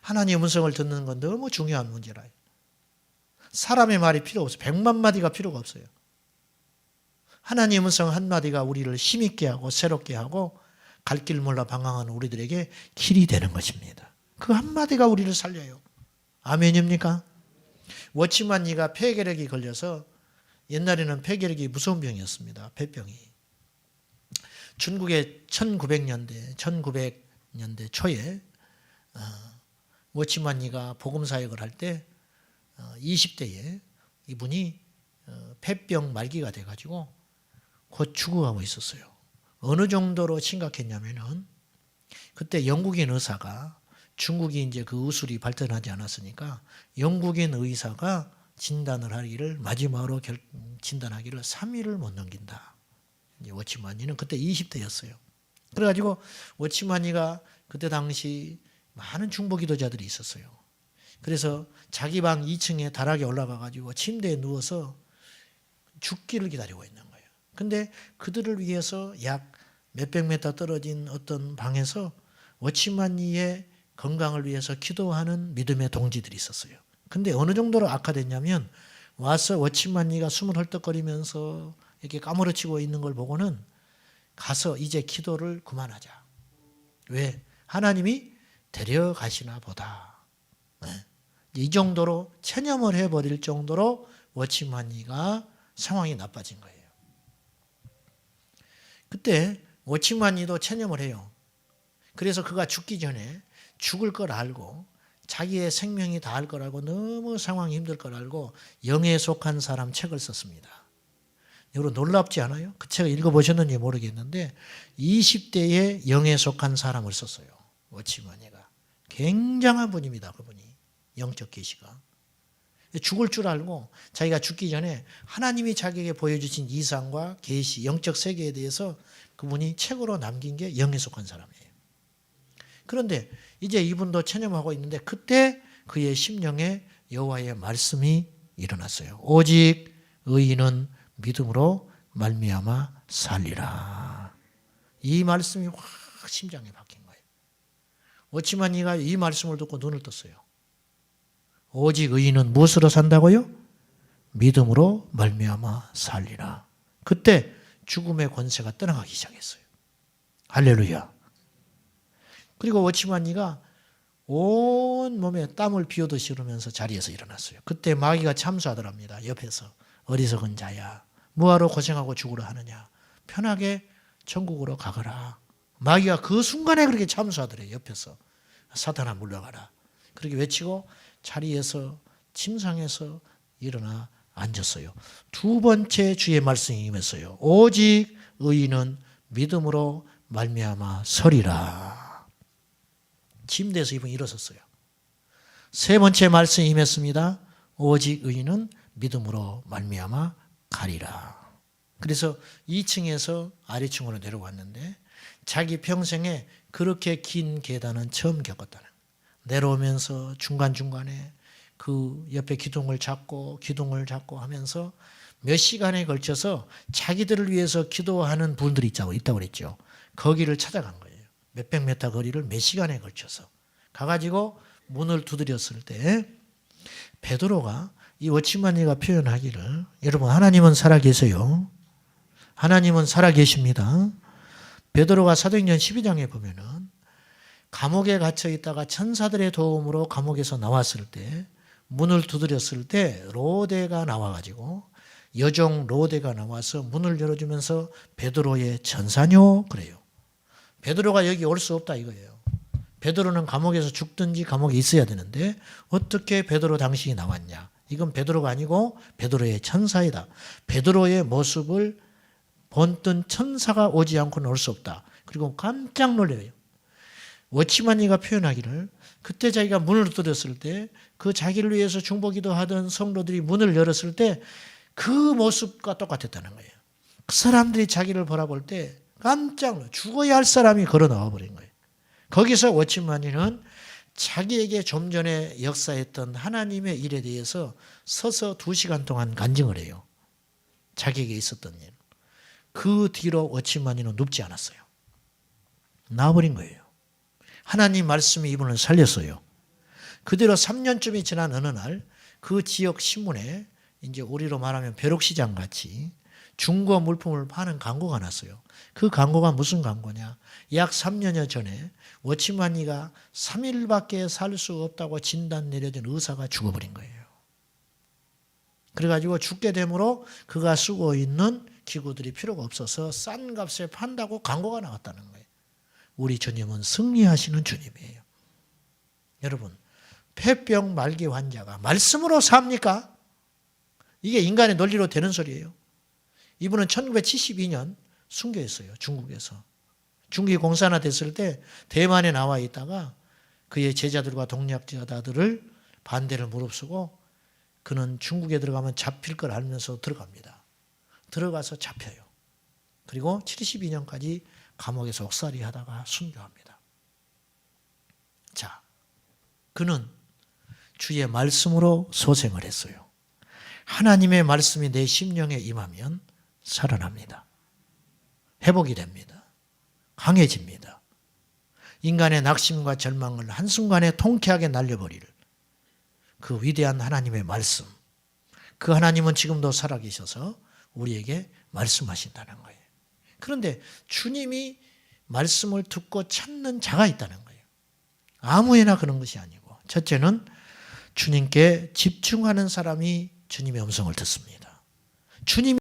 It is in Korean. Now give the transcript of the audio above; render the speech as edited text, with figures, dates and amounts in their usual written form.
하나님의 음성을 듣는 건 너무 중요한 문제라. 사람의 말이 필요 없어요. 100만 마디가 필요가 없어요. 하나님의 음성 한마디가 우리를 힘있게 하고 새롭게 하고 갈 길 몰라 방황하는 우리들에게 길이 되는 것입니다. 그 한마디가 우리를 살려요. 아멘입니까? 워치만니가 폐결핵이 걸려서, 옛날에는 폐결핵이 무서운 병이었습니다. 폐병이. 중국의 1900년대 초에 워치만니가 복음사역을 할 때 20대에 이분이 폐병 말기가 돼가지고 곧 죽어가고 있었어요. 어느 정도로 심각했냐면은 그때 영국인 의사가, 중국이 이제 그 의술이 발전하지 않았으니까 영국인 의사가 진단을 하기를, 마지막으로 진단하기를 3일을 못 넘긴다. 이제 워치만니는 그때 20대였어요. 그래가지고 워치만니가 그때 당시 많은 중보 기도자들이 있었어요. 그래서 자기 방 2층에 다락에 올라가가지고 침대에 누워서 죽기를 기다리고 있는 거예요. 근데 그들을 위해서 약 몇백 미터 떨어진 어떤 방에서 워치만니의 건강을 위해서 기도하는 믿음의 동지들이 있었어요. 근데 어느 정도로 악화됐냐면, 와서 워치만니가 숨을 헐떡거리면서 이렇게 까무러치고 있는 걸 보고는 가서 이제 기도를 그만하자. 왜? 하나님이 데려가시나 보다. 이 정도로 체념을 해버릴 정도로 워치만니가 상황이 나빠진 거예요. 그때 워치만니도 체념을 해요. 그래서 그가 죽기 전에 죽을 걸 알고, 자기의 생명이 다할 거라고, 너무 상황이 힘들 걸 알고 영에 속한 사람 책을 썼습니다. 여러분 놀랍지 않아요? 그 책을 읽어보셨는지 모르겠는데 20대에 영에 속한 사람을 썼어요. 워치만니가. 굉장한 분입니다. 그분이. 영적 계시가. 죽을 줄 알고 자기가 죽기 전에 하나님이 자기에게 보여주신 이상과 계시, 영적 세계에 대해서 그분이 책으로 남긴 게 영에 속한 사람이에요. 그런데 이제 이분도 체념하고 있는데 그때 그의 심령에 여호와의 말씀이 일어났어요. 오직 의인은 믿음으로 말미암아 살리라. 이 말씀이 확 심장에 박힌 거예요. 워치만니가 이 말씀을 듣고 눈을 떴어요. 오직 의인은 무엇으로 산다고요? 믿음으로 말미암아 살리라. 그때 죽음의 권세가 떠나가기 시작했어요. 할렐루야. 그리고 워치만니가 온 몸에 땀을 비오듯이 흐르면서 자리에서 일어났어요. 그때 마귀가 참수하더랍니다. 옆에서. 어리석은 자야, 뭐하러 고생하고 죽으려 하느냐, 편하게 천국으로 가거라. 마귀가 그 순간에 그렇게 참수하더래요. 옆에서. 사탄아 물러가라. 그렇게 외치고 자리에서, 침상에서 일어나 앉았어요. 두 번째 주의 말씀이 임했어요. 오직 의인은 믿음으로 말미암아 서리라. 침대에서 이분이 일어섰어요. 세 번째 말씀이 임했습니다. 오직 의인은 믿음으로 말미암아 가리라. 그래서 2층에서 아래층으로 내려왔는데 자기 평생에 그렇게 긴 계단은 처음 겪었다는. 내려오면서 중간중간에 그 옆에 기둥을 잡고 하면서 몇 시간에 걸쳐서 자기들을 위해서 기도하는 분들이 있다고 그랬죠. 거기를 찾아간 거예요. 몇백 미터 거리를 몇 시간에 걸쳐서 가가지고 문을 두드렸을 때 베드로가, 이 워치만니가 표현하기를, 여러분 하나님은 살아계세요. 하나님은 살아계십니다. 베드로가 사도행전 12장에 보면은 감옥에 갇혀 있다가 천사들의 도움으로 감옥에서 나왔을 때, 문을 두드렸을 때 로데가 나와가지고, 여종 로데가 나와서 문을 열어주면서 베드로의 전사뇨 그래요. 베드로가 여기 올 수 없다 이거예요. 베드로는 감옥에서 죽든지 감옥에 있어야 되는데 어떻게 베드로 당신이 나왔냐. 이건 베드로가 아니고 베드로의 천사이다. 베드로의 모습을 본뜬 천사가 오지 않고는 올 수 없다. 그리고 깜짝 놀래요. 워치만니가 표현하기를, 그때 자기가 문을 두드렸을 때 그 자기를 위해서 중보기도 하던 성도들이 문을 열었을 때 그 모습과 똑같았다는 거예요. 그 사람들이 자기를 바라볼 때 깜짝 놀라, 죽어야 할 사람이 걸어 나와 버린 거예요. 거기서 워치만니는 자기에게 좀 전에 역사했던 하나님의 일에 대해서 서서 2시간 동안 간증을 해요. 자기에게 있었던 일. 그 뒤로 워치만니는 눕지 않았어요. 나와버린 거예요. 하나님 말씀이 이분을 살렸어요. 그대로 3년쯤이 지난 어느 날 그 지역 신문에 이제 우리로 말하면 벼룩시장 같이 중고 물품을 파는 광고가 났어요. 그 광고가 무슨 광고냐? 약 3년여 전에 워치마니가 3일밖에 살 수 없다고 진단 내려진 의사가 죽어버린 거예요. 그래가지고 죽게 되므로 그가 쓰고 있는 기구들이 필요가 없어서 싼 값에 판다고 광고가 나왔다는 거예요. 우리 주님은 승리하시는 주님이에요. 여러분, 폐병 말기 환자가 말씀으로 삽니까? 이게 인간의 논리로 되는 소리예요. 이분은 1972년 순교했어요. 중국에서. 중국이 공산화됐을 때 대만에 나와 있다가 그의 제자들과 동역자들을 반대를 무릅쓰고 그는 중국에 들어가면 잡힐 걸 알면서 들어갑니다. 들어가서 잡혀요. 그리고 72년까지 감옥에서 옥살이 하다가 순교합니다. 자, 그는 주의 말씀으로 소생을 했어요. 하나님의 말씀이 내 심령에 임하면 살아납니다. 회복이 됩니다. 강해집니다. 인간의 낙심과 절망을 한순간에 통쾌하게 날려버릴 그 위대한 하나님의 말씀. 그 하나님은 지금도 살아계셔서 우리에게 말씀하신다는 거예요. 그런데 주님이 말씀을 듣고 찾는 자가 있다는 거예요. 아무에나 그런 것이 아니고, 첫째는 주님께 집중하는 사람이 주님의 음성을 듣습니다. 주님